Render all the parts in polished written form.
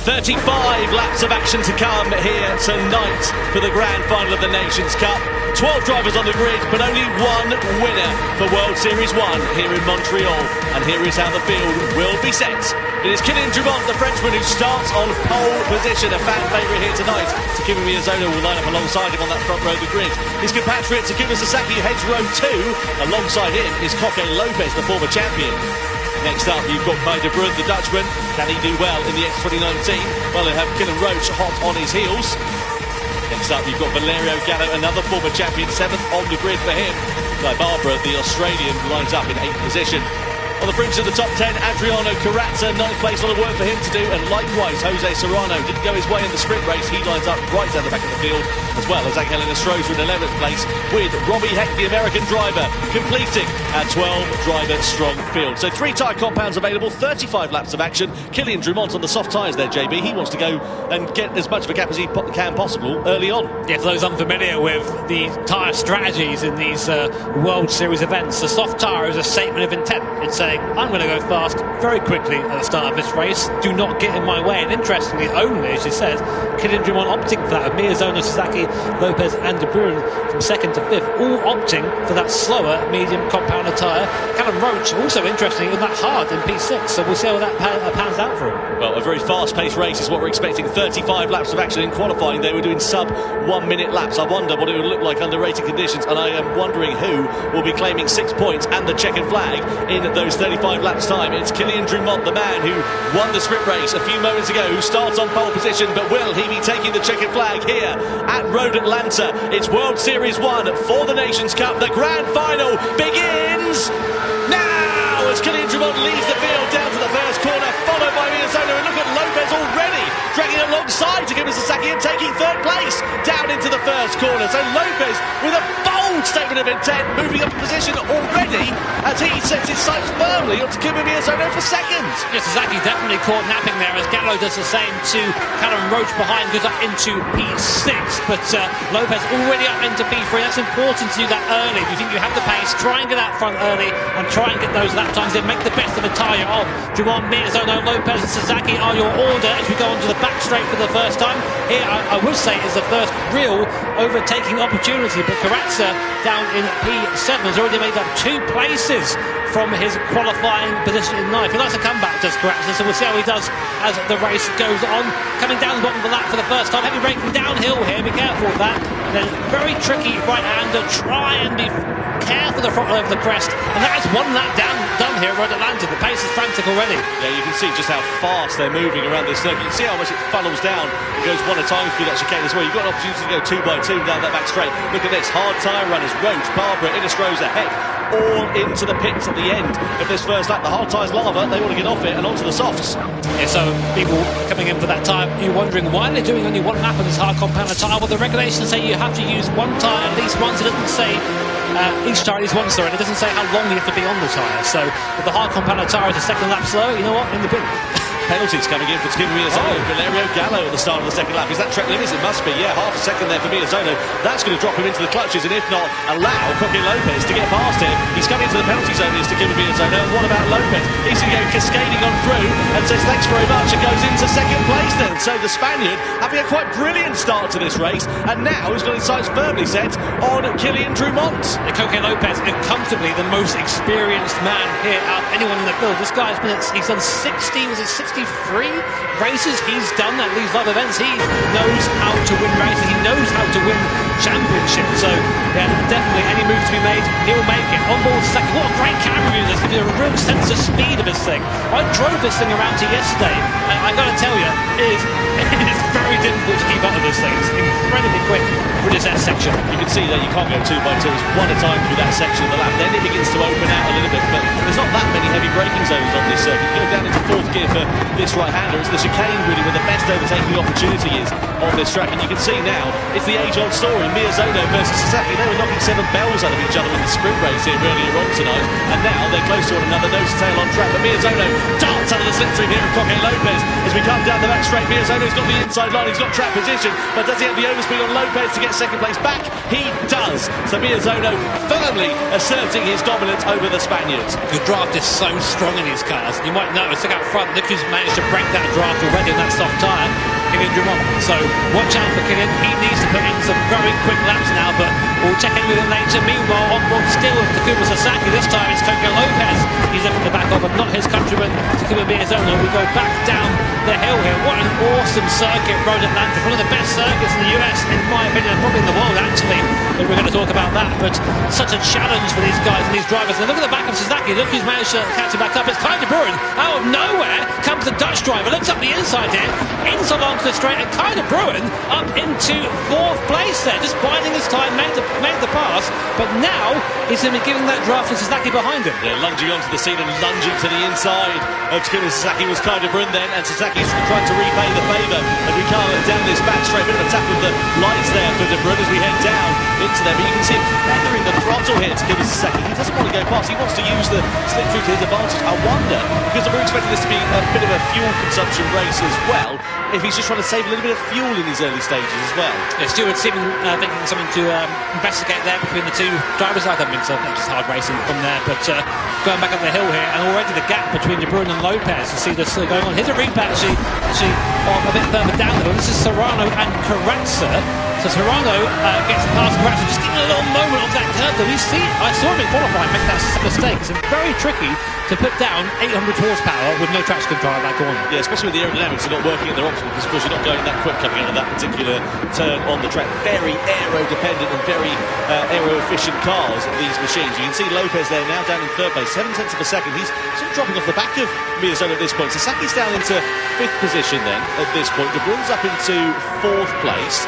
35 laps of action to come here tonight for the grand final of the Nations Cup. 12 drivers on the grid, but only one winner for World Series 1 here in Montreal. And here is how the field will be set. It is Kylian Drumont, the Frenchman, who starts on pole position, a fan favourite here tonight. Takuma Miyazono will line up alongside him on that front row of the grid. His compatriot Takuma Sasaki heads row 2. Alongside him is Koke Lopez, the former champion. Next up, you've got Kai de Bruyne, the Dutchman. Can he do well in the X2019? Well, they have Kylian Roach hot on his heels. Next up, you've got Valerio Gallo, another former champion, 7th on the grid for him. Guy Barbara, the Australian, lines up in 8th position. On the fringe of the top 10, Adriano Carazza, 9th place, a lot of work for him to do, and likewise, Jose Serrano didn't go his way in the sprint race. He lines up right down the back of the field, as well as Angel Estrada in 11th place, with Robbie Heck, the American driver, completing a 12-driver strong field. So 3 tyre compounds available, 35 laps of action. Kylian Drumont on the soft tyres there, JB. He wants to go and get as much of a gap as he can possible early on. Yeah, for those unfamiliar with the tyre strategies in these World Series events, the soft tyre is a statement of intent. It's saying, I'm going to go fast very quickly at the start of this race. Do not get in my way. And interestingly, only, as she says, Kylian Drumont opting for that, with Miyazono, Sasaki, Lopez and De Bruyne from 2nd to 5th, all opting for that slower medium compounder tyre. Callum Roach, also interestingly, in that hard in P6, so we'll see how that pans out for him. Well, a very fast-paced race is what we're expecting. 35 laps of action in qualifying. They were doing sub-1-minute laps. I wonder what it would look like under rated conditions, and I am wondering who will be claiming 6 points and the checkered flag in those 35 laps time. It's Kylian Drumont, the man who won the sprint race a few moments ago, who starts on pole position, but will he be taking the checkered flag here at Road Atlanta? It's World Series 1 for the Nations Cup. The grand final begins now as Kylian Drumont leads the field down to the first corner, followed by Miyazono, and look at Lopez already dragging alongside Takuma Sasaki and taking 3rd place down into the first corner. So Lopez with a bold statement of intent, moving up a position already as he sets his sights firmly on Takuma Miyazono for 2nd. Yeah, Sasaki definitely caught napping there as Gallo does the same to Callum Roach behind, goes up into P6, but Lopez already up into P3. That's important to do that early. If you think you have the pace, try and get out front early and try and get those lap times in, make the best of a tyre on. Drumont, Miyazono, Lopez and Sasaki are your order as we go onto the back straight for the first time. Here, I would say, is the first real overtaking opportunity, but Carazza down in P7 has already made up 2 places from his qualifying position in 9th. He likes to come back, does Carazza, so we'll see how he does as the race goes on. Coming down the bottom of the lap for the first time, heavy braking downhill here, be careful with that. And then very tricky right-hander, try and be careful the front over the crest, and that is 1 lap done here at Atlanta. The pace is frantic already. Yeah, you can see just how fast they're moving around this circuit. You can see how much it funnels down. It goes 1 at a time through that chicane as well. You've got an opportunity to go 2 by 2 down that back straight. Look at this, hard tyre runners, Roach, Barbara, Inestrosa, Heck, all into the pits at the end of this first lap. The hard tyre's lava, they want to get off it and onto the softs. Yeah, so people coming in for that tyre, you're wondering why they're doing only 1 lap on this hard compounder tyre. Well, the regulations say you have to use 1 tyre at least once. It doesn't say each tyre is once, and it doesn't say how long you have to be on the tyre. So if the hard compounder tyre is a 2nd lap slower, you know what, in the bin. Penalties coming in for Takuma Miyazono. Valerio Gallo at the start of the 2nd lap. Is that track limits? It must be. Yeah, half a second there for Miyazono. That's going to drop him into the clutches, and if not, allow Koke Lopez to get past him. He's coming into the penalty zone, is Takuma Miyazono. What about Lopez? He's going to go cascading on through and says thanks very much and goes into 2nd place then. So the Spaniard having a quite brilliant start to this race, and now he's got his sights firmly set on Kylian Drumont. Koke Lopez is comfortably the most experienced man here out of anyone in the field. This guy's he's done 63 races he's done at these live events. He knows how to win races, he knows how to win championships. So yeah, definitely any move to be made, he'll make it. On board second, what a great camera view. This gives you a real sense of speed of this thing. I drove this thing around to yesterday, and I gotta tell you, it is very difficult to keep up with this thing. It's incredibly quick through this section. You can see that you can't go 2 by 2. It's 1 at a time through that section of the lap. Then it begins to open out a little bit, but there's not that many heavy braking zones on this circuit. You go down into 4th gear for this right-hander. It's the chicane really where the best overtaking opportunity is on this track, and you can see now it's the age-old story. Miyazono versus Sasaki. They were knocking 7 bells out of each other in the sprint race here earlier on tonight, and now they're close to one another, nose to tail on track. But Miyazono darts out of the slipstream here of Koke Lopez as we come down the back straight. Miyazono's got the inside line, he's got track position, but does he have the overspeed on Lopez to get 2nd place back? He does. So Miyazono firmly asserting his dominance over the Spaniards. The draft is so strong in these cars. You might notice, look out front, look who's managed to break that draft already on that soft tyre. tyre, Kylian Drummond. So watch out for Kylian. He needs to put in some very quick laps now, but we'll check in with him later. Meanwhile, on board still with Takuma Sasaki. This time it's Coco Lopez. He's looking the back of and not his countryman, Takuma Miyazono. We go back down the hill here. What an awesome circuit, Road Atlantic. One of the best circuits in the US, in my opinion, probably in the world actually. But we're going to talk about that. But such a challenge for these guys and these drivers. And look at the back of Sasaki. Look who's managed to catch him back up. It's Kai de Bruin. Out of nowhere comes the Dutch driver. Looks up the inside here. Into along to the straight. And Kai de Bruin up into 4th place there. Just biding his time. Made the pass. But now he's going to be giving that draft to Sasaki behind him. Yeah, lunging onto the scene and lunging to the inside of Takuma Sasaki was Kai de Bruin then. And Sasaki's trying to repay the favour. And we come down this back straight. Bit of a tap of the lights there for de Bruin as we head down into there. But you can see him feathering the throttle here to Takuma Sasaki. He doesn't want to go past. He wants to use the slip through to his advantage. I wonder, because we're expecting this to be a bit of a fuel consumption race as well, if he's just trying to save a little bit of fuel in these early stages as well. Yeah, Stewart seeming thinking something to investigate there between the two drivers. I don't think so. It's just hard racing from there. But going back up the hill here, and already the gap between De Bruin and Lopez. You see this going on. Here's a replay actually a bit further down the hill. This is Serrano and Carranza. So Serrano gets past Carranza, just getting a little moment of that curve. Though I saw him in qualifying make that mistake. It's very tricky to put down 800 horsepower with no traction control at that corner. Yeah, especially with the aerodynamics are not working at their optimum, because of course you're not going that quick coming out of that particular turn on the track. Very aero dependent and very aero efficient cars, these machines. You can see Lopez there now down in 3rd place, 7 tenths of a second. He's sort of dropping off the back of Miyazono at this point. Sasaki's down into 5th position then at this point. De Bruyn's up into 4th place.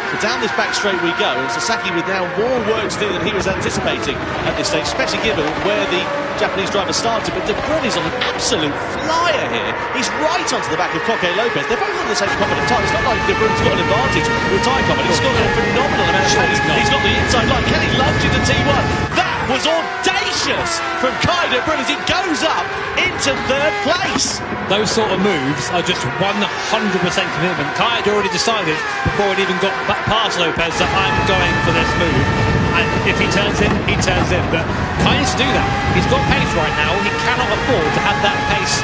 So down this back straight we go, and Sasaki with now more work to do than he was anticipating at this stage, especially given where the Japanese driver started. But De Bruyn is on an absolute flyer here. He's right onto the back of Coque Lopez. They're both on the same competent time. It's not like De Bruyn's got an advantage with tyre comfort. He's got a phenomenal amount of space. He's got the inside line. Can he lunge into T1? That was audacious from Kai de Bruyn as he goes up into 3rd place. Those sort of moves are just 100% commitment. Kai had already decided before it even got back past Lopez that I'm going for this move. And if he turns in, he turns in. But Kai needs to do that. He's got pace right now. He cannot afford to have that pace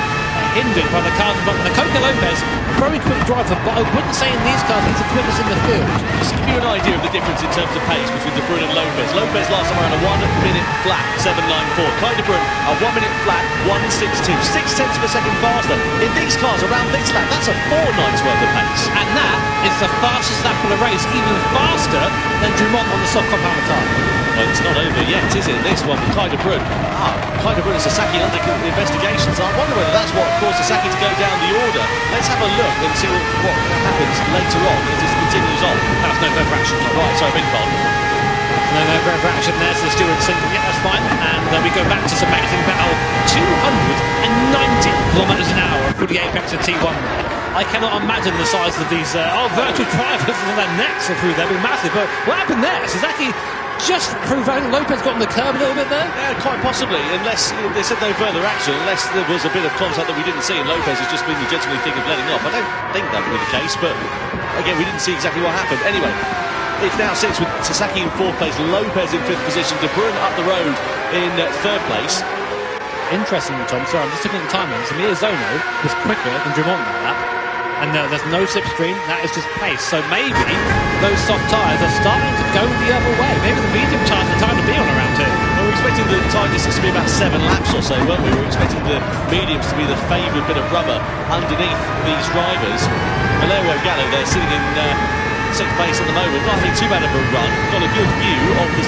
hindered by the cars in front. And the Coque Lopez, very quick driver, but I wouldn't say in these cars he's the quickest in the field. Just to give you an idea of the difference in terms of pace between De Bruyn and Lopez. Lopez last time around a 1 minute flat, 7.94. Kai de Bruyn a 1 minute flat, 1.62. 6 tenths of a second faster. In these cars around this lap, that's a fortnight's worth of pace. And that is the fastest lap of the race, even faster than Drummond on the soft compound tyre. Well, it's not over yet, is it? This one with Kai de Bruyn. Kai de Bruyn and Sasaki under investigation. So I wonder whether that's what caused Sasaki to go down the order. Let's have a look and see what happens later on as this continues on. That's no further action. Right, sorry, big pardon. No further action there, so the steward's thinking, yeah, that's fine. And we go back to some amazing battle. 290 kilometres an hour for the apex of T1 there. I cannot imagine the size of these virtual drivers and their necks are through there. They'll be massive. But what happened there? Sasaki just proved Lopez got on the curb a little bit there? Yeah, quite possibly, unless they said no further action, unless there was a bit of contact that we didn't see and Lopez has just been the gentlemanly thing of letting off. I don't think that would be the case, but again, we didn't see exactly what happened. Anyway, it now sits with Sasaki in 4th place, Lopez in 5th position, De Bruyn up the road in 3rd place. Interestingly, Tom, sorry, I'm just looking at the timings. Miyazono was quicker than Drummond on that. And there's no slipstream, that is just pace. So maybe those soft tyres are starting to go the other way. Maybe the medium tyres are time to be on around here. Well, we were expecting the tyre distance to be about 7 laps or so, weren't we? We were expecting the mediums to be the favoured bit of rubber underneath these drivers. Valero Gallo there sitting in 6th place at the moment. Not having too bad of a run. Got a good view of the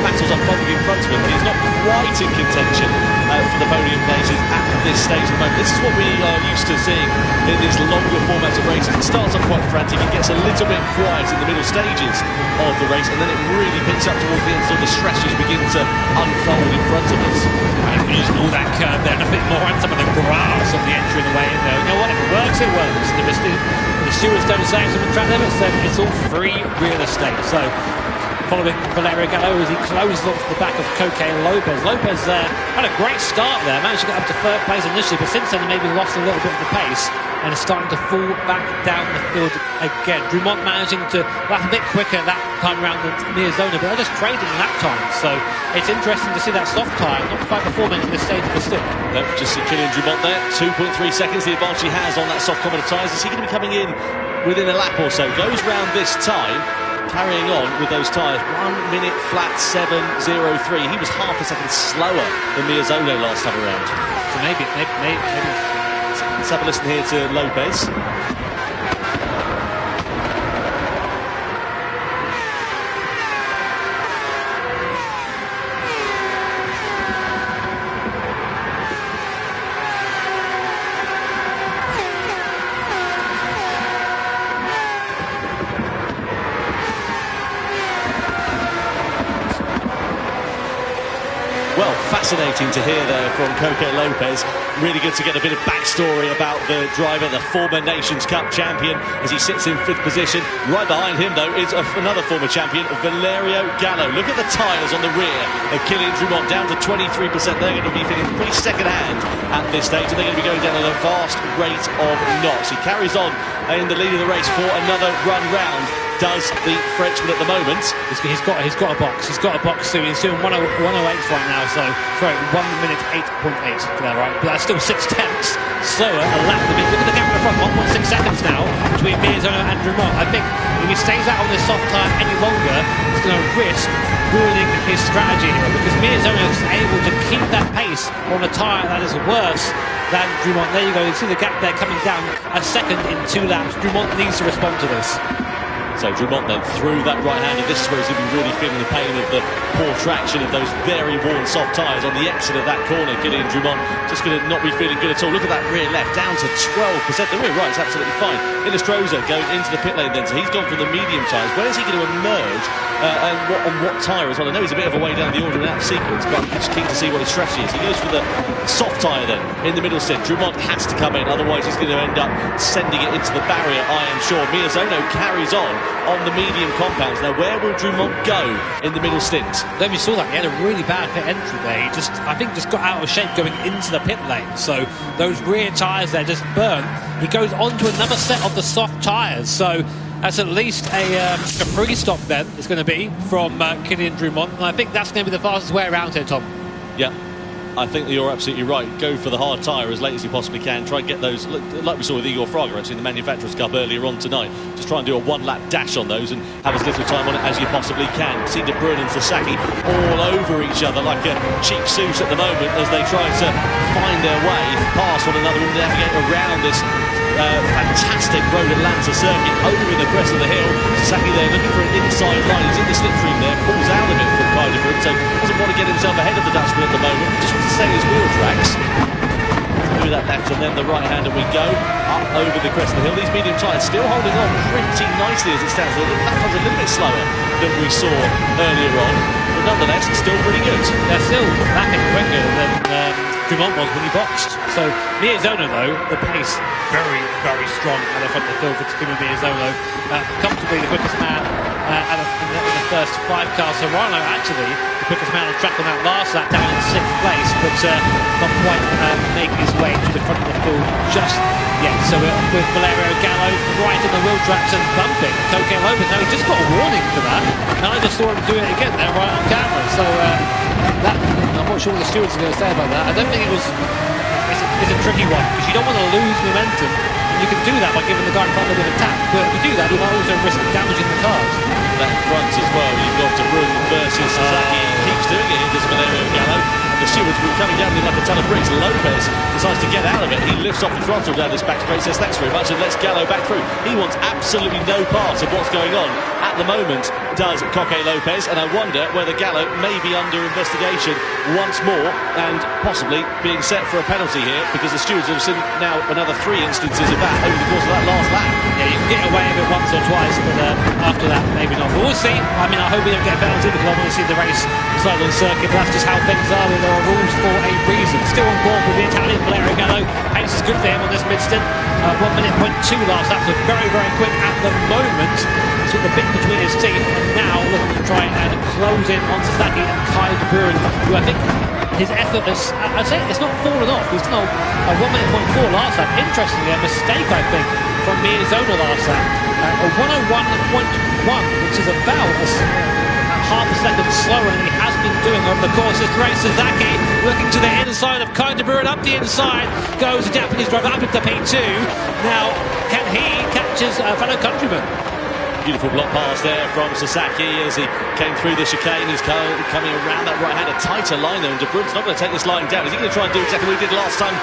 battles unfolding in front of him, but he's not quite in contention for the podium places at this stage at the moment. This is what we are used to seeing in these longer formats of races. It starts off quite frantic, it gets a little bit quiet in the middle stages of the race, and then it really picks up towards the end, so the stresses begin to unfold in front of us. And using all that curve there and a bit more on some of the grass on the entry and the way in there. You know what? If it works, it works. The stewards don't say some of the track limits, then it's all free real estate. So following Valerio Gallo as he closes off the back of Coque Lopez. Lopez had a great start there, managed to get up to third place initially, but since then he maybe lost a little bit of the pace and is starting to fall back down the field again. Drummond managing to lap a bit quicker that time around than Miazona, but they're just trading lap time, so it's interesting to see that soft tyre not quite performing at this stage of the stint. No, just Kylian Drummond there, 2.3 seconds the advantage he has on that soft Commodore tyres. Is he going to be coming in within a lap or so? Goes round this time, carrying on with those tyres, 1 minute flat 7.03. He was half a second slower than Miazona last time around. So maybe. Let's have a listen here to Lopez. Well, fascinating to hear there from Coque Lopez. Really good to get a bit of backstory about the driver, the former Nations Cup champion, as he sits in 5th position. Right behind him, though, is another former champion, Valerio Gallo. Look at the tyres on the rear of Kylian Drummond, down to 23%. They're going to be feeling pretty second-hand at this stage, and they're going to be going down at a vast rate of knots. He carries on in the lead of the race for another run round. Does the Frenchman at the moment. He's got a box. He's got a box soon. He's doing 108 right now, so sorry, 1 minute 8.8 there, right? But that's still 6 tenths slower a lap. Look at the gap in the front, 1.6 seconds now between Miazona and Drummond. I think if he stays out on this soft tyre any longer, he's going to risk ruining his strategy here, because Miazona is able to keep that pace on a tyre that is worse than Drummond. There you go. You see the gap there coming down a second in 2 laps. Drummond needs to respond to this. So Drummond then through that right-hander. This is where he's going to be really feeling the pain of the poor traction of those very worn soft tyres on the exit of that corner. Kylian Drummond just going to not be feeling good at all. Look at that rear left, down to 12%. The rear right is absolutely fine. Illustroza going into the pit lane then, so he's gone for the medium tyres. Where is he going to emerge and on what tyre as well? I know he's a bit of a way down the order in that sequence, but I'm just keen to see what his strategy is. He goes for the soft tyre then in the middle stint. Drummond has to come in, otherwise he's going to end up sending it into the barrier, I am sure. Miazona carries on the medium compounds. Now, where will Drummond go in the middle stint? Then we saw that he had a really bad pit entry there. He I think just got out of shape going into the pit lane. So those rear tyres there just burn. He goes on to another set of the soft tyres. So that's at least a free stop then, it's going to be from Kylian Drummond. And I think that's going to be the fastest way around here, Tom. Yeah. I think that you're absolutely right. Go for the hard tyre as late as you possibly can. Try and get those, like we saw with Igor Fraga actually in the Manufacturers' Cup earlier on tonight. Just try and do a 1-lap dash on those and have as little time on it as you possibly can. See De Bruyne and Sasaki all over each other like a cheap suit at the moment as they try to find their way past one another and navigate around this fantastic Road Atlanta circuit over the crest of the hill. Sasaki there looking for an inside line. He's in the slipstream there, pulls out of it from Kai De Bruyne, so doesn't want to get himself ahead of the Dutchman at the moment. Just wants to stay in his wheel tracks. Through that left and then the right hander we go up over the crest of the hill. These medium tyres still holding on pretty nicely as it stands. That one's a little bit slower than we saw earlier on, but nonetheless it's still pretty good. They're still lapping quicker than Drummond was when he boxed. So Miazona though, the pace very, very strong at the front of the field for Takuma Miazona. Comfortably the quickest man in the first 5 cars. So Rhino actually the quickest man on track on that last lap, down in 6th place, but not quite making his way to the front of the field just yet. So with Valerio Gallo right in the wheel tracks and bumping Coque Lopez. Now he just got a warning for that, and I just saw him do it again there right on camera. So that, I'm not sure what the stewards are going to say about that. I don't think it was. It's a tricky one because you don't want to lose momentum. You can do that by giving the guy in front a bit of a tap, but if you do that, you might also risk damaging the cars. That front as well, you've got De Bruyne versus Sasaki. He keeps doing it, he does Valerio Gallo. The stewards will be coming down with like a ton of bricks. Lopez decides to get out of it. He lifts off the throttle down this back straight, says thanks very much, and lets Gallo back through. He wants absolutely no part of what's going on at the moment, does Coque Lopez, and I wonder whether Gallo may be under investigation once more and possibly being set for a penalty here, because the stewards have seen now another 3 instances of that over the course of that last lap. Yeah, you can get away with it once or twice, but after that, maybe not. But we'll see. I mean, I hope we don't get a penalty because I want to see the race decided on circuit, but that's just how things are. There are rules for a reason. Still on board with the Italian Valerio Gallo. Pace is good for him on this mid-stint. 1 minute, 0.2 last lap, so very, very quick at the moment. He's got the bit between his teeth, and now looking to try and close in on Sasaki and Kai de Bruin, who I think his effort has, I'd say it's not fallen off. He's done a 1 minute, 0.4 last lap. Interestingly, a mistake, I think, from Miyazono last lap. A 101.1, which is about half a second slower than he has been doing over the course of this race. Sasaki looking to the inside of Kai de Bruin, up the inside goes the Japanese driver up into P2. Now, can he catch his fellow countryman? Beautiful block pass there from Sasaki as he came through the chicane. He's coming around that right hand, a tighter line there, and de Bruyn's not going to take this line down. Is he going to try and do exactly what he did last time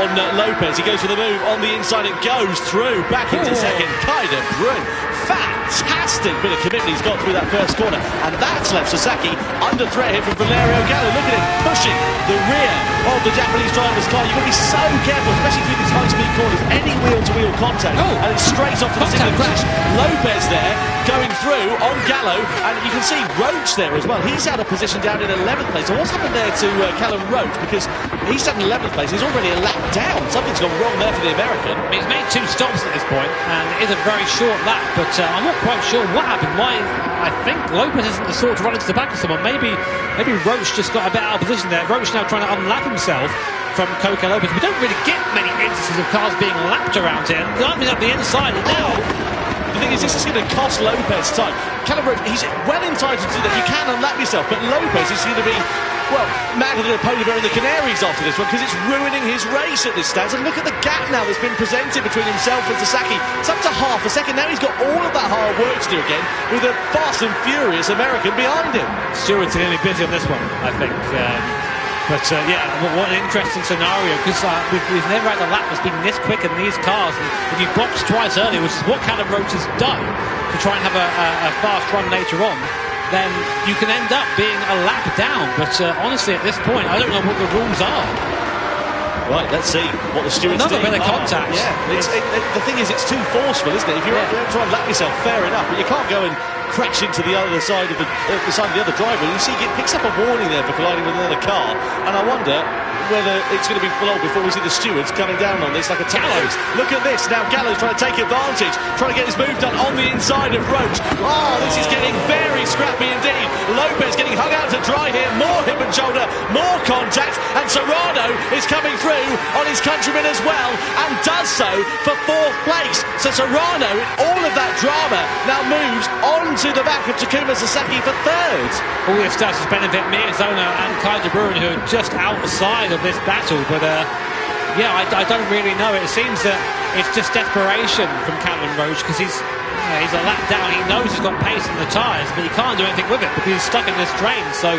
on Lopez? He goes for the move on the inside and goes through back into second. Kai de Bruyn, fantastic bit of commitment he's got through that first corner, and that's left Sasaki under threat here from Valerio Gallo. Look at him pushing the rear of the Japanese driver's car. You've got to be so careful, especially through these high-speed corners. Any wheel-to-wheel contact, and it's straight off to the single crash. Lopez there going through on Gallo, and you can see Roach there as well. He's out of position down in 11th place. So what's happened there to Callum Roach? Because he's at 11th place. He's already a lap down. Something's gone wrong there for the American. He's made 2 stops at this point, and it is a very short lap, but I'm not quite sure what happened. Why? I think Lopez isn't the sort to run into the back of someone. Maybe Roach just got a bit out of position there. Roach now trying to unlap himself from Coca Lopez. We don't really get many instances of cars being lapped around here. Climbing up the inside, and now the thing is, this is going to cost Lopez time. Callum Roach, he's well entitled to that. You can unlap yourself, but Lopez is going to be, well, madder than a polar bear in the Canaries after this one, because it's ruining his race at this stage. And look at the gap now that's been presented between himself and Sasaki. It's up to half a second. Now he's got all of that hard work to do again with a fast and furious American behind him. Stewart's going to be busy on this one, I think. But yeah, what an interesting scenario, because we've never had a lap that's been this quick in these cars. And if you box twice earlier, which is what Callum Roach has done to try and have a fast run later on, then you can end up being a lap down. But honestly, at this point, I don't know what the rules are. Right, let's see what the stewards do. Another bit of contact. Yeah, the thing is, it's too forceful, isn't it? If you're trying to lap yourself, fair enough, but you can't go and crash into the other side of the other driver. You see, it picks up a warning there for colliding with another car, and I wonder whether it's going to be long before we see the stewards coming down on this like a Gallows. Look at this, now Gallows trying to take advantage, trying to get his move done on the inside of Roach. Oh, this is getting very scrappy indeed. Lopez getting hung out to dry here, more hip and shoulder, more contact, and Serrano is coming through on his countryman as well, and does so for 4th place. So Serrano, in all of that drama, now moves on to the back of Takuma Sasaki for 3rd. All this does is benefit Miyazono and Kai de Bruin, who are just outside of this battle. But yeah, I don't really know. It seems that it's just desperation from Callum Roach, because he's a lap down. He knows he's got pace in the tyres, but he can't do anything with it because he's stuck in this drain. So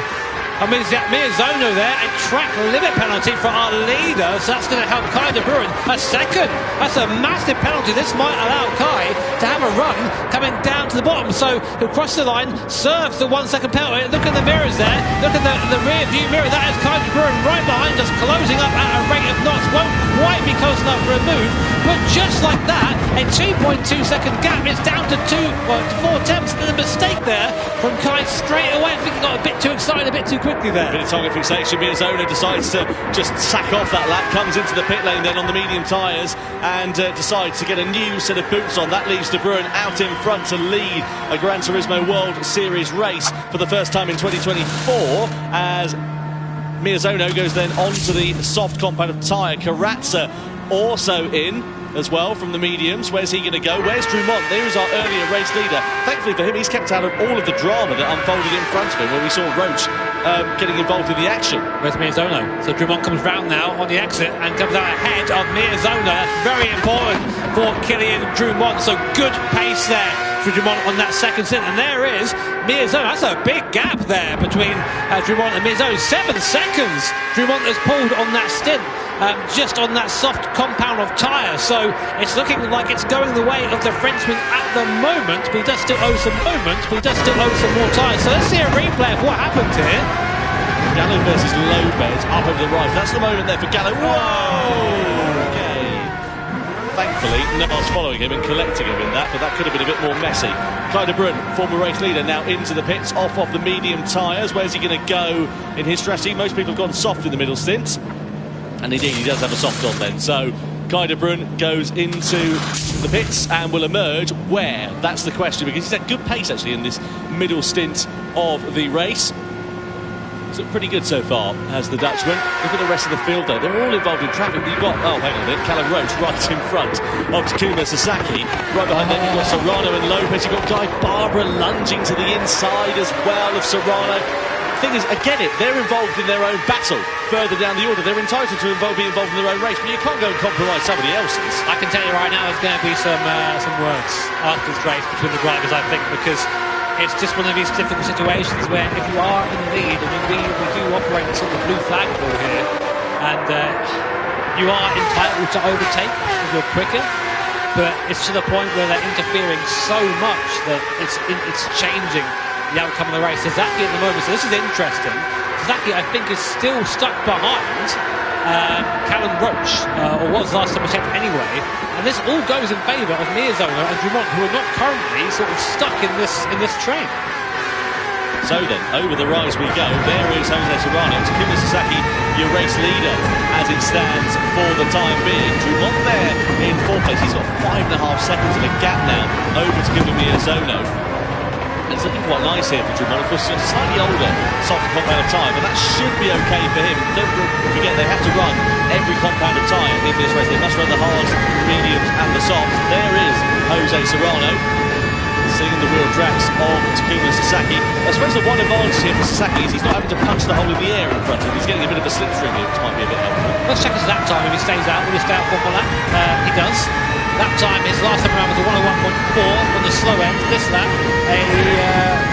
I mean, Miyazono there, a track limit penalty for our leader, so that's going to help Kai de Bruin. A second, that's a massive penalty. This might allow Kai to have a run coming down to the bottom, so he'll cross the line, serves the 1 second penalty. Look at the mirrors there, look at the rear view mirror, that is Kai de Bruin right behind us, closing up at a rate of knots. Won't quite be close enough for a move, but just like that, a 2.2 second gap is down to 4 tenths, and a mistake there from Kai straight away. I think he got a bit too excited, a bit too quickly there. A bit of target fixation. Miyazono decides to just sack off that lap, comes into the pit lane then on the medium tyres, and decides to get a new set of boots on. That leaves de Bruin out in front to lead a Gran Turismo World Series race for the first time in 2024, as Miyazono goes then onto the soft compound of tyre. Karatza also in as well from the mediums. Where's he going to go? Where's Drumont? There is our earlier race leader. Thankfully for him, he's kept out of all of the drama that unfolded in front of him, where we saw Roach getting involved in the action. Where's Miyazono? So Drumont comes round now on the exit and comes out ahead of Miyazono. That's very important for Kilian Drumont. So good pace there for Drumont on that second stint. And there is Miyazono. That's a big gap there between Drumont and Miyazono. 7 seconds Drumont has pulled on that stint. Just on that soft compound of tyre, so it's looking like it's going the way of the Frenchman at the moment, but he does still owe some more tyre. So let's see a replay of what happened here. Gallo versus Lopez up over the right. That's the moment there for Gallo. Whoa! Okay. Thankfully, no one's following him and collecting him in that, but that could have been a bit more messy. Kai de Bruyne, former race leader, now into the pits, off of the medium tyres. Where's he going to go in his strategy? Most people have gone soft in the middle stint, and indeed he does have a soft on then. So Kai de Bruyne goes into the pits and will emerge where? That's the question, because he's at good pace actually in this middle stint of the race. It's looked pretty good so far, has the Dutchman. Look at the rest of the field though, they're all involved in traffic. You've got, oh hang on a minute, Callum Roach right in front of Takuma Sasaki. Right behind them you've got Serrano and Lopez, you've got Guy Barbara lunging to the inside as well of Serrano. The thing is, I get it, they're involved in their own battle further down the order. They're entitled to be involved in their own race, but you can't go and compromise somebody else's. I can tell you right now there's going to be some words after this race between the drivers, I think, because it's just one of these difficult situations where if you are in the lead, I mean, we do operate in sort of blue flag rule here, and you are entitled to overtake if you're quicker, but it's to the point where they're interfering so much that it's changing the outcome of the race. Sasaki at the moment, so this is interesting. Sasaki, I think, is still stuck behind Callum Roach, or was last time I checked anyway, and this all goes in favour of Miyazono and Dumont, who are not currently sort of stuck in this train. So then, over the rise we go. There is Jose Serrano. Takuma Sasaki, your race leader as it stands for the time being. Dumont there in fourth place. He's got 5.5 seconds of a gap now over Takuma Miyazono. It's looking quite nice here for Dumont. Of course, it's a slightly older, soft compound of tyre, but that should be okay for him. Don't forget, they have to run every compound of tyre in this race. They must run the hards, the mediums, and the softs. There is Jose Serrano, sitting in the wheel tracks of Takuma Sasaki. I suppose the one advantage here for Sasaki is he's not having to punch the hole in the air in front of him. He's getting a bit of a slipstream here, which might be a bit helpful. Let's check his lap time if he stays out. Will he stay out one more lap? He does. Lap time, his last time around was a 101.4 on the slow end. This lap, a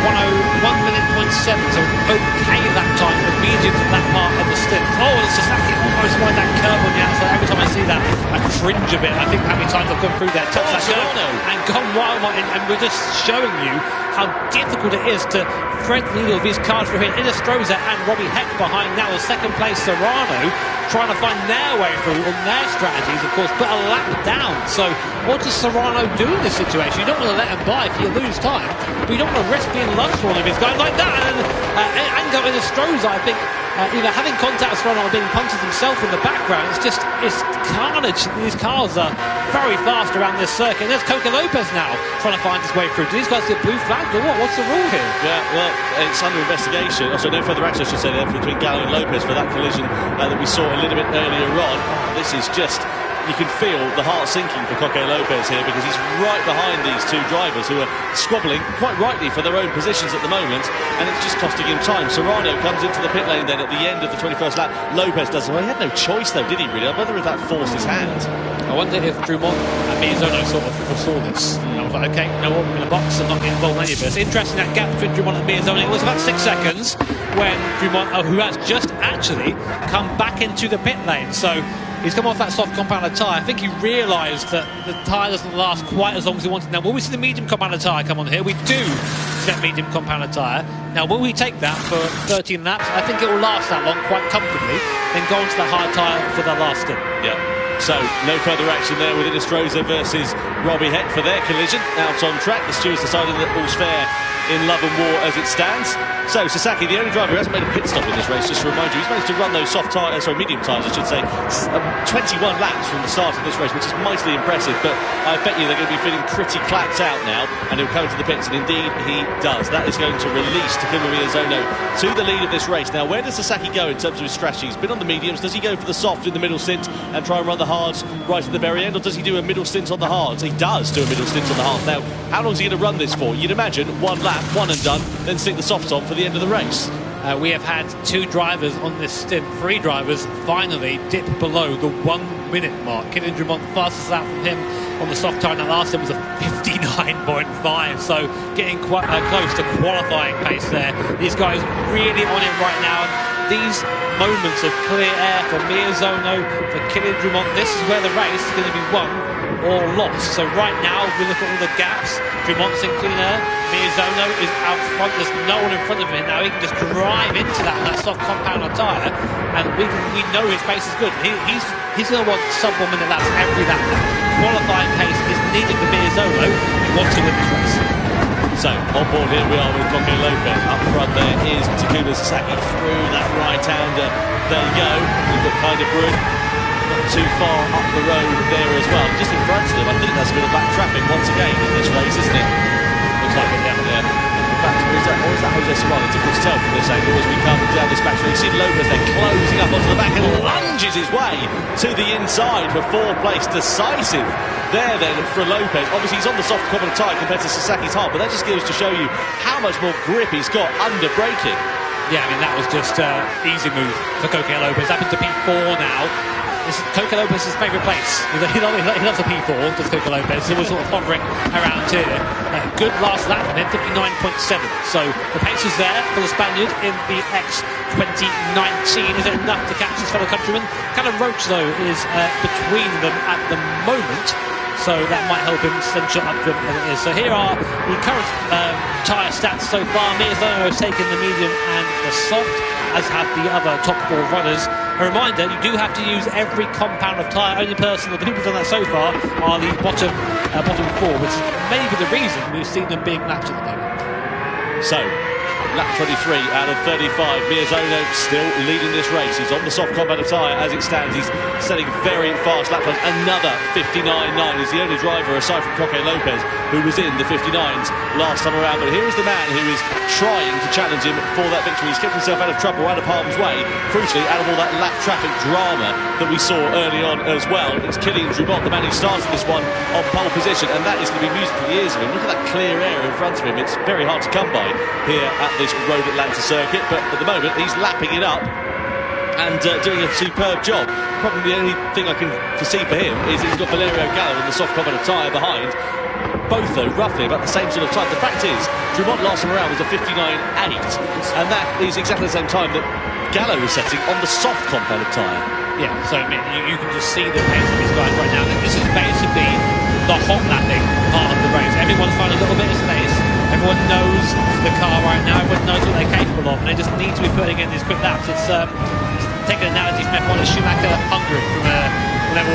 101 minute 0.7, so okay lap time for medium for that part of the stint. Oh, Sasaki almost won that curve on the outside. Every time I see that, I cringe a bit. I think how many times I've gone through that, touched that curve and gone wild, and we're just showing you how difficult it is to thread the needle of these cars through here. Inestrosa and Robbie Heck behind now, with second place Serrano trying to find their way through on their strategies, of course, put a lap down. So what does Serrano do in this situation? You don't want to let him by if you lose time, but you don't want to risk being lunch for one of his guys like that. And Ango Inestrosa, I think, either having contact with Serrano or being punted himself in the background. It's carnage. These cars are very fast around this circuit. And there's Coca Lopez now trying to find his way through. Do these guys get blue flagged or what? What's the rule here? Yeah, well, it's under investigation. Also, no further action, I should say, there between Gallo and Lopez for that collision that we saw a little bit earlier on. This is just, you can feel the heart sinking for Coque Lopez here, because he's right behind these two drivers who are squabbling, quite rightly, for their own positions at the moment, and it's just costing him time. Serrano comes into the pit lane then at the end of the 21st lap. Lopez does, well, he had no choice though, did he really? I wonder if that forced his hand. I wonder if Dumont and Miyazono sort of foresaw this. I was like, okay, no, we're in a box and not get involved in any of this. Interesting, that gap between Dumont and Miyazono. It was about 6 seconds when Dumont, who has just actually come back into the pit lane. So he's come off that soft compounded tyre. I think he realised that the tyre doesn't last quite as long as he wanted. Now, will we see the medium compounded tyre come on here? We do see that medium compounded tyre. Now, will we take that for 13 laps? I think it will last that long quite comfortably, then go into the hard tyre for the last stint. Yeah. So, no further action there with Inestrosa versus Robbie Heck for their collision. Out on track, the stewards deciding that all's fair in love and war as it stands. So, Sasaki, the only driver who hasn't made a pit stop in this race, just to remind you, he's managed to run those medium tyres, I should say, 21 laps from the start of this race, which is mightily impressive, but I bet you they're going to be feeling pretty clapped out now, and he'll come to the pits, and indeed he does. That is going to release Takuma Miyazono to the lead of this race. Now, where does Sasaki go in terms of his strategy? He's been on the mediums. Does he go for the soft in the middle stint and try and run the hards right at the very end, or does he do a middle stint on the hards? He does do a middle stint on the hards. Now, how long is he going to run this for? You'd imagine one lap, one and done, then stick the softs on for the end of the race. We have had 2 drivers on this stint, 3 drivers finally dip below the 1 minute mark. Kylian Dumont, fastest lap from him on the soft tyre, that last time was a 59.5, so getting quite close to qualifying pace there. These guys really on it right now. These moments of clear air for Miyazono, for Kylian Dumont, this is where the race is going to be won or lost. So right now, if we look at all the gaps, Drumont's in clean air, Miyazono is out front, there's no one in front of him now, he can just drive into that soft compound tyre, and we know his pace is good. He's going to want sub 1 minute laps every lap now. Qualifying pace is needed for Miyazono if he wants to win this race. So, on board here we are with Coque Lopez. Up front there is Takuma Sasaki through that right-hander. There you go. We've got kind of Brun not too far up the road there as well. Just in front of them, I think that's a bit of back traffic once again in this race, isn't it? Looks like it, yeah. In fact, or is that Jose Serrano? It's difficult to tell from this angle as we come down this back straight. You see Lopez there closing up onto the back and lunges his way to the inside for fourth place. Decisive there then for Lopez. Obviously he's on the soft common tyre compared to Sasaki's hard, but that just goes to show you how much more grip he's got under braking. Yeah, I mean, that was just easy move for Coque Lopez. Up into P4 now. This is Coque Lopez's favourite place. He loves the P4, does Coque Lopez. He was sort of hovering around here. Good last lap from him, 59.7. So the pace is there for the Spaniard in the X 2019. Is it enough to catch his fellow countryman? Callum Roach, though, is between them at the moment. So that might help him cinch up them as it is. So here are the current tyre stats so far. Miyazono has taken the medium and the soft, as have the other top 4 runners. A reminder, you do have to use every compound of tyre. Only person, or the people who've done that so far, are the bottom 4, which is maybe the reason we've seen them being lapped at the moment. So, lap 23 out of 35. Miyazono still leading this race. He's on the soft compound tyre as it stands. He's setting very fast lap times. Another 59.9. He's the only driver aside from Coque Lopez who was in the 59s last time around. But here is the man who is trying to challenge him for that victory. He's kept himself out of trouble, out of harm's way. Crucially, out of all that lap traffic drama that we saw early on as well. It's Kylian Drumont, the man who started this one on pole position, and that is going to be music for the ears of him. Look at that clear air in front of him. It's very hard to come by here at this Road Atlanta circuit, but at the moment he's lapping it up and doing a superb job. Probably the only thing I can foresee for him is he's got Valerio Gallo in the soft compound tyre behind. Both, though, roughly about the same sort of time. The fact is, Drumont last time around was a 59.8, and that is exactly the same time that Gallo was setting on the soft compound tyre. Yeah, so I mean, you can just see the pace of these guys right now. This is basically the hot lapping part of the race. Everyone's finding a little bit of space. Everyone knows the car right now. Everyone knows what they're capable of, and they just need to be putting in these quick laps. It's taking an analogy from F1 as Schumacher Hungary from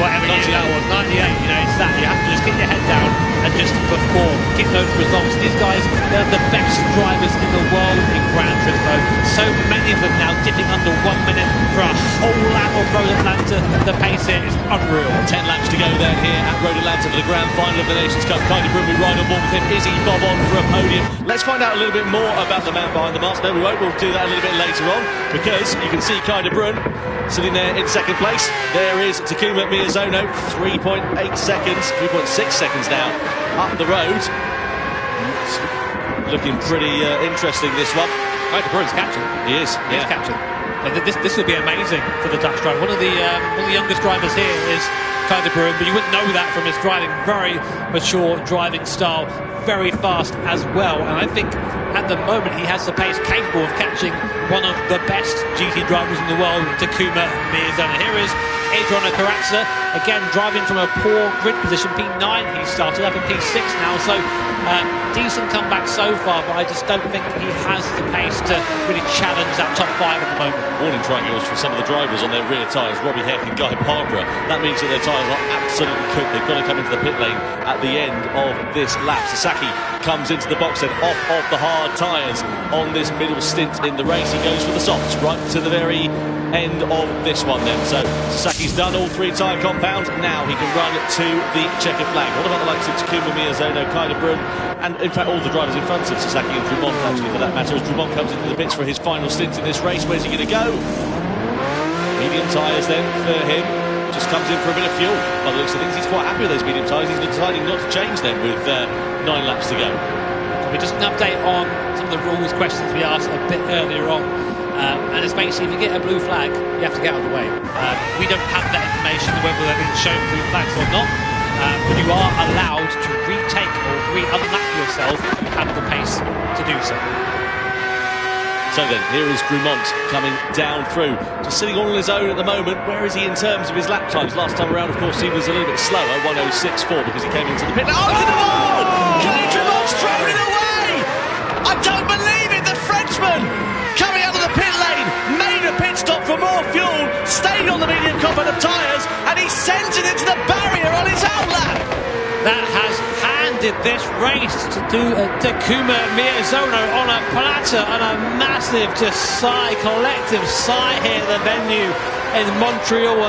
whatever year that was, 98. You know, it's that. You have to just keep your head down and just perform, keep those results. These guys, they're the best drivers in the world in Gran Turismo. So many of them now dipping under 1 minute for a whole lap of Road Atlanta. The pace here is unreal. 10 laps to go then here at Road Atlanta for the grand final of the Nations Cup. Kind of Brun, we ride on board with him. Is he bob on for a podium? Let's find out a little bit more about the man behind the mask. No, we won't. We'll do that a little bit later on, because you can see Kind of Brun sitting there in second place. There is Takuma Miyazono, 3.8 seconds, 3.6 seconds now up the road. Looking pretty interesting, this one. Kind of Brun's captain. He is. He's captain. This would be amazing for the Dutch driver. One of the youngest drivers here is Kind of Brun, but you wouldn't know that from his driving. Very mature driving style, very fast as well. And I think at the moment he has the pace capable of catching one of the best GT drivers in the world, Takuma Miyazono. Here is Adriano Carrazza, again driving from a poor grid position, P9. He started up in P6 now, so decent comeback so far, but I just don't think he has the pace to really challenge that top 5 at the moment. Warning triangles for some of the drivers on their rear tyres, Robbie Heck and Guy Barbara. That means that their tyres are absolutely cooked. They've got to come into the pit lane at the end of this lap. Sasaki comes into the box then, off of the hard tyres on this middle stint in the race. He goes for the softs right to the very end of this one then. So Sasaki's done all 3 tyre compounds. Now he can run to the checkered flag. What about the likes of Takuma Miyazono, Kind of Brun, and in fact all the drivers in front of Sasaki and Drumont, actually, for that matter, as Drumont comes into the pits for his final stint in this race. Where's he going to go? Medium tyres then for him. Just comes in for a bit of fuel. By the looks of things, he's quite happy with those medium tyres. He's deciding not to change them with 9 laps to go. Just an update on some of the rules questions we asked a bit earlier on. And it's basically, if you get a blue flag, you have to get out of the way. We don't have that information, whether they've been shown blue flags or not. But you are allowed to retake or re-unlap yourself at the pace to do so. So then, here is Drumont coming down through, just sitting all on his own at the moment. Where is he in terms of his lap times? Last time around, of course, he was a little bit slower, 1:06.4, because he came into the pit. Oh, into the wall! Kenny Drumont's thrown it away! I don't believe it! The Frenchman coming out of the pit lane, made a pit stop for more fuel, stayed on the medium compound of tyres, and he sent it into the barrier on his outlap! That has handed this race to Takuma Miyazono on a platter, and a massive just sigh, collective sigh here at the venue in Montreal.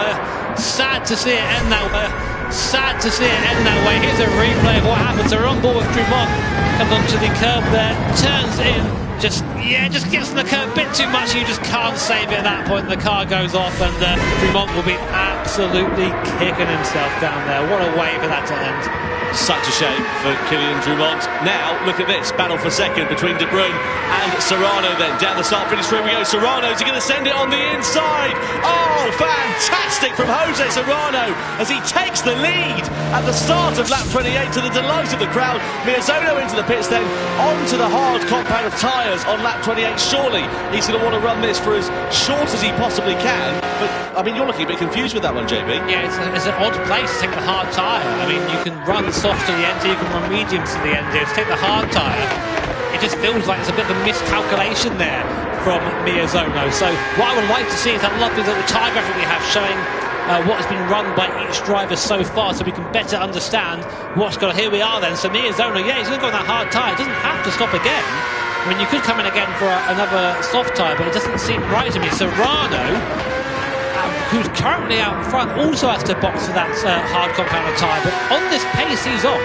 Sad to see it end that way. Sad to see it end that way. Here's a replay of what happened. So we're on board with Drumont, comes onto the curb there, turns in, just gets on the curb a bit too much. You just can't save it at that point. The car goes off, and Drumont will be absolutely kicking himself down there. What a way for that to end. Such a shame for Kylian Drumont. Now, look at this, battle for second between De Bruyne and Serrano then. Down the start finish, where we go. Serrano's going to send it on the inside. Oh, fantastic from Jose Serrano as he takes the lead at the start of lap 28 to the delight of the crowd. Miyazono into the pits then, onto the hard compound of tyres on lap 28. Surely he's going to want to run this for as short as he possibly can. But, I mean, you're looking a bit confused with that one, JB. Yeah, it's an odd place to take the hard tyre. I mean, you can run soft to the end here, you can run medium to the end here. To take the hard tyre, it just feels like there's a bit of a miscalculation there from Miyazono. So what I would like to see is that lovely little tyre graphic we have showing what has been run by each driver so far, so we can better understand what's going on. Here we are then. So Miyazono, yeah, he's going to go on that hard tyre. Doesn't have to stop again. I mean, you could come in again for another soft tyre, but it doesn't seem right to me. Serrano, who's currently out front, also has to box for that hard compound of tyre. But on this pace he's on,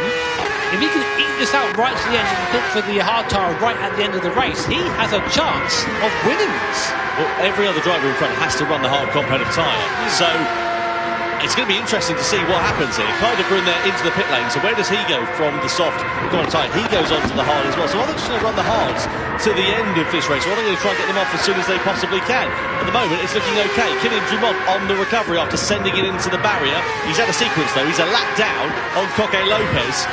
if he can eat this out right to the end and pit for the hard tyre right at the end of the race, he has a chance of winning this. Well, every other driver in front has to run the hard compound of tyre. So it's going to be interesting to see what happens here. Kyle De Bruyne there into the pit lane. So where does he go from the soft compound of tyre? He goes on to the hard as well. So are they just going to run the hards to the end of this race, or are they going to try and get them off as soon as they possibly can? At the moment, it's looking okay. Kylian Drumont on the recovery after sending it into the barrier. He's had a sequence, though. He's a lap down on Coque Lopez.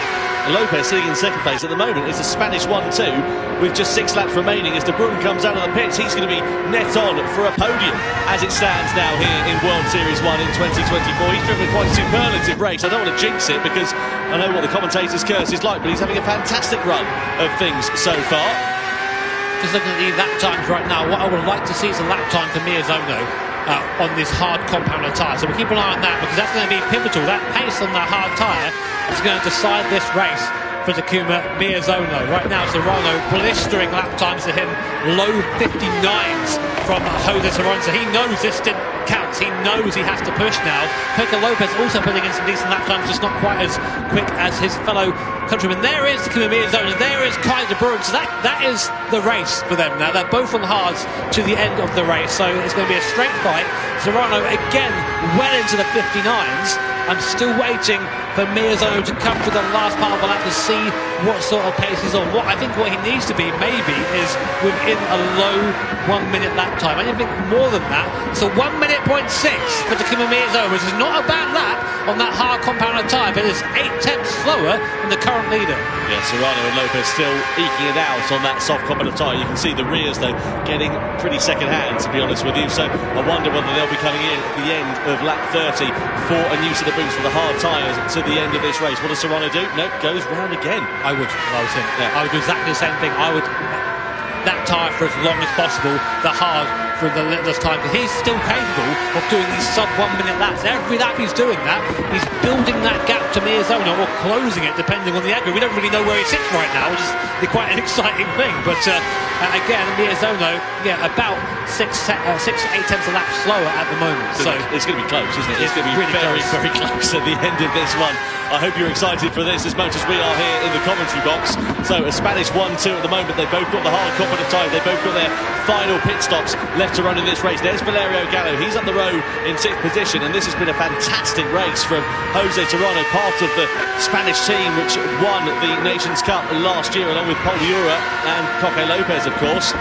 Lopez sitting in second place at the moment. It's a Spanish 1-2 with just 6 laps remaining. As De Bruyne comes out of the pits, he's going to be net on for a podium as it stands now here in World Series 1 in 2024. He's driven quite a superlative race. I don't want to jinx it because I know what the commentator's curse is like, but he's having a fantastic run of things so far. Just looking at the lap times right now, what I would like to see is a lap time for Miyazono on this hard compound of tyre. So we keep an eye on that because that's going to be pivotal. That pace on that hard tyre is going to decide this race for Takuma Miyazono. Right now, Serrano blistering lap times to him, low 59s from Jose Serrano. So he knows this stint counts. He knows he has to push now. Coque Lopez also putting in some decent lap times, just not quite as quick as his fellow countrymen. There is Takuma Miyazono. There is Kyle De Bruyne. So that is the race for them now. They're both on the hards to the end of the race. So it's going to be a straight fight. Serrano again well into the 59s. I'm still waiting for Miyazono to come to the last part of the lap to see what sort of pace he's on. What he needs to be maybe is within a low 1 minute lap time. Anything more than that, so 1 minute point 6 for Takuma Miyazono, which is not a bad lap on that hard compound of tyre, but it's 8/10 slower than the current leader. Yeah, Serrano and Lopez still eking it out on that soft compound of tyre. You can see the rears though getting pretty second hand, to be honest with you. So I wonder whether they'll be coming in at the end of lap 30 for a new set of boots for the hard tyres to the end of this race. What does Serrano do? Nope, goes round again. I would, if I was him. Yeah. I would do exactly the same thing. I would that tyre for as long as possible, the hard for the littlest time, because he's still capable of doing these sub 1 minute laps. Every lap he's doing that, he's building that gap to Miyazono, or closing it depending on the aggregate. We don't really know where he sits right now, which is quite an exciting thing. But again, Miyazono, about 6-8 a lap slower at the moment. So it's going to be close, isn't it? It's going to be really very close at the end of this one. I hope you're excited for this as much as we are here in the commentary box. So a Spanish 1-2 at the moment. They've both got the hard compound of time. They've both got their final pit stops left to run in this race. There's Valerio Gallo. He's up the road in 6th position, and this has been a fantastic race from Jose Serrano, part of the Spanish team which won the Nations Cup last year, along with Paul Ura and Coque Lopez, of course.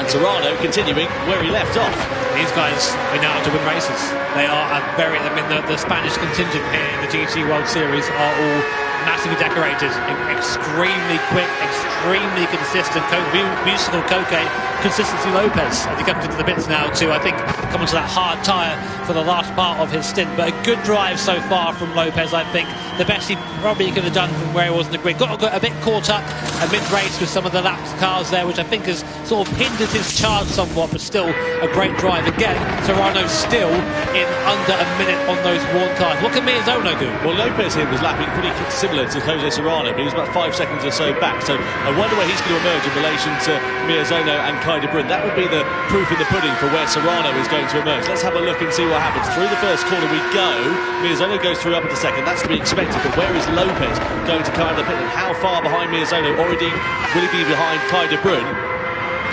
And Serrano continuing where he left off. These guys are now to win races. They are the Spanish contingent here in the GT World Series are all massively decorated, extremely quick, extremely consistent. Musical Koke, consistency Lopez as he comes into the bits now too. I think coming to that hard tyre for the last part of his stint, but a good drive so far from Lopez. I think the best he probably could have done from where he was in the grid. Got a bit caught up mid-race with some of the lapped cars there, which I think has sort of hindered his charge somewhat, but still a great drive. Again, Serrano still in under a minute on those worn cars. What can Miyazono do? Well, Lopez here was lapping pretty similar to Jose Serrano, but he was about 5 seconds or so back. So I wonder where he's going to emerge in relation to Miyazono and Kai de Bruyne. That would be the proof in the pudding for where Serrano is going to emerge. Let's have a look and see what happens. Through the first corner we go. Miyazono goes through up at the second. That's to be expected. But where is Lopez going to come out of the pit? And how far behind Miyazono, or indeed will he be behind Kai de Bruyne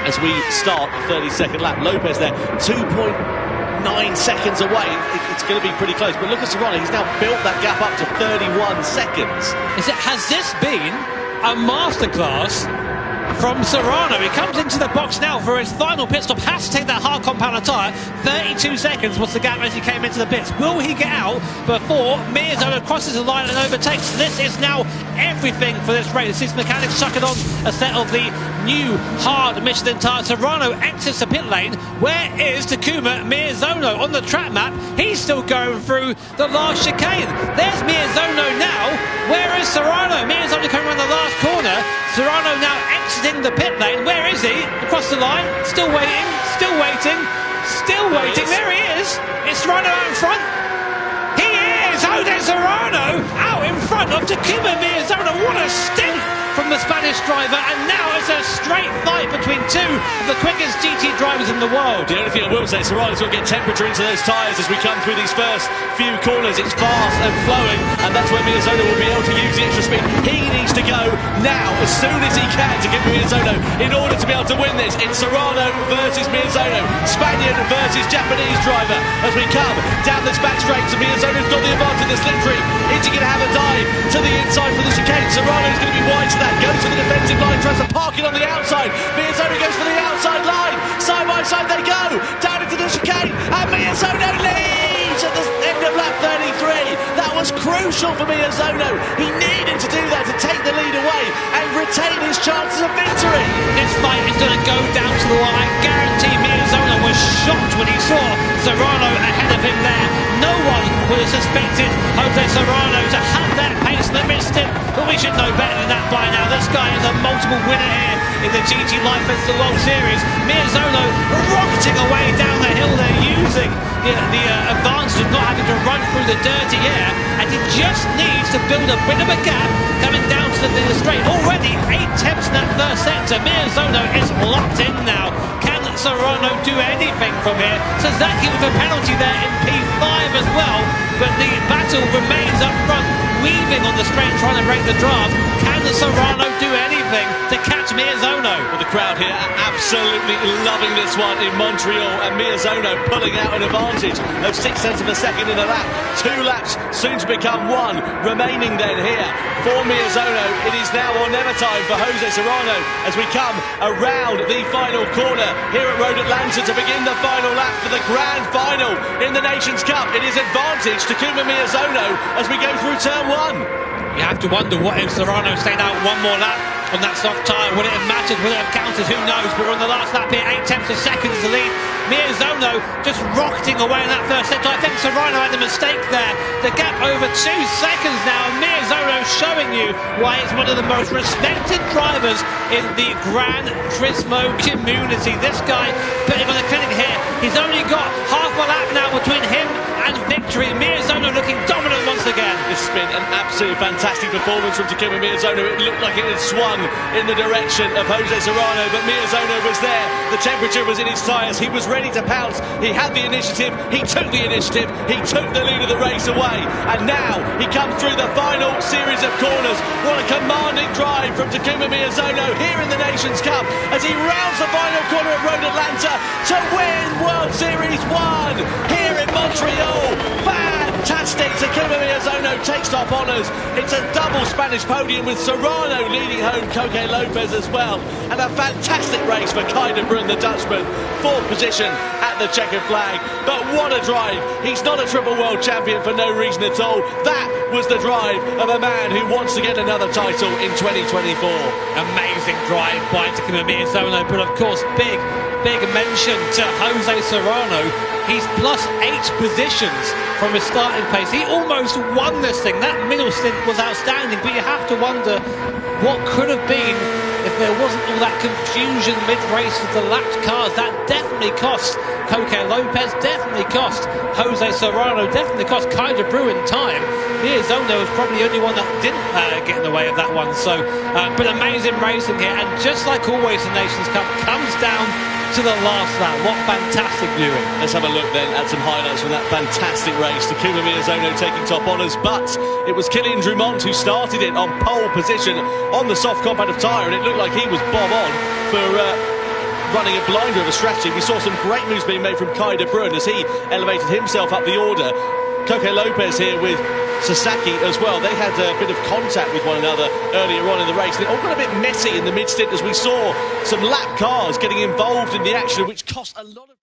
as we start the 32nd lap? Lopez there, 2.9 seconds away. It's going to be pretty close. But look at Serrano. He's now built that gap up to 31 seconds. Has this been a masterclass from Serrano? He comes into the box now for his final pit stop, has to take that hard compounder tyre. 32 seconds was the gap as he came into the pits. Will he get out before Miyazono crosses the line and overtakes? This is now everything for this race. These mechanics chucking on a set of the new hard Michelin tyres. Serrano exits the pit lane. Where is Takuma Miyazono on the track map? He's still going through the last chicane. There's Miyazono now. Where is Serrano? Miyazono coming around the last corner. Serrano now exiting the pit lane. Where is he? Across the line. Still waiting. Still waiting. Still waiting. There he is. It's Serrano out in front. He is Jose Serrano out in front of Takuma Miyazono. What a stint from the Spanish driver, and now it's a straight fight between two of the quickest GT drivers in the world. The only thing I will say, Serrano's got to get temperature into those tyres as we come through these first few corners. It's fast and flowing, and that's where Miyazono will be able to use the extra speed. He needs to go now, as soon as he can, to get Miyazono in order to be able to win this. It's Serrano versus Miyazono, Spaniard versus Japanese driver, as we come down this back straight. So Miyazono's got the advantage in the slip tree. Is he going to have a dive to the inside for the chicane? Serrano's going to be wide to that. Goes to the defensive line, tries to park it on the outside. Miyazono goes for the outside line. Side by side they go. Down into the chicane. And Miyazono leads at the end of lap 33. That was crucial for Miyazono. He needed to do that to take the lead away and retain his chances of victory. This fight is going to go down to the wire. I guarantee Miyazono was shocked when he saw Serrano ahead of him there. No one would have suspected Jose Serrano to have that pace in the mid-stint, but we should know better than that by now. This guy is a multiple winner here in the GT Life Festival World Series. Miyazono rocketing away down the hill there, using the advantage of not having to run through the dirty air, and he just needs to build a bit of a gap coming down to the straight. Already 8 tenths in that first sector. Miyazono is locked in now. Can Serrano do anything from here? Sasaki with a penalty there in P5 as well, but the battle remains up front, weaving on the straight, trying to break the draft. Can Serrano do anything to catch Miyazono? Well, the crowd here absolutely loving this one in Montreal, and Miyazono pulling out an advantage of 6 tenths of a second in a lap. 2 laps soon to become 1 remaining then here for Miyazono. It is now or never time for Jose Serrano as we come around the final corner here at Road Atlanta to begin the final lap for the grand final in the Nations Cup. It is advantage to Takuma Miyazono as we go through turn 1. You have to wonder, what if Serrano stayed out one more lap on that soft tyre? Would it have mattered? Would it have counted? Who knows? But we're on the last lap here, 8 tenths of seconds to lead. Miyazono just rocketing away in that first sector. I think Serrano had a mistake there. The gap over 2 seconds now. Miyazono showing you why he's one of the most respected drivers in the Gran Turismo community. This guy putting on a clinic here. He's only got half a lap now between him and victory. Miyazono looking dominant once again. This has been an absolutely fantastic performance from Takuma Miyazono. It looked like it had swung in the direction of Jose Serrano, but Miyazono was there. The temperature was in his tyres. He was ready to pounce. He had the initiative. He took the initiative. He took the lead of the race away. And now he comes through the final series of corners. What a commanding drive from Takuma Miyazono here in the Nations Cup as he rounds the final corner at Road Atlanta to win World Series 1 here in Montreal. Fantastic! Takuma Miyazono takes top honours. It's a double Spanish podium with Serrano leading home Koke Lopez as well. And a fantastic race for Kai de Bruyne, the Dutchman. 4th position at at the checkered flag. But what a drive. He's not a triple world champion for no reason at all. That was the drive of a man who wants to get another title in 2024. Amazing drive by Takuma Miyazono, but of course big mention to Jose Serrano. He's plus 8 positions from his starting place. He almost won this thing. That middle stint was outstanding, but you have to wonder what could have been if there wasn't all that confusion mid-race with the lapped cars. That definitely cost Coque Lopez, definitely cost Jose Serrano, definitely cost Kai De Bruyne time. Miyazono was probably the only one that didn't get in the way of that one. So, but amazing racing here, and just like always, the Nations Cup comes down to the last lap. What fantastic viewing. Let's have a look then at some highlights from that fantastic race. Takuma Miyazono taking top honours, but it was Kylian Drumont who started it on pole position on the soft competitive tyre, and it looked like he was bob on for running a blinder of a strategy. We saw some great moves being made from Kai De Bruyne as he elevated himself up the order. Coque Lopez here with Sasaki as well. They had a bit of contact with one another earlier on in the race. It all got a bit messy in the mid-stint as we saw some lap cars getting involved in the action, which cost a lot of...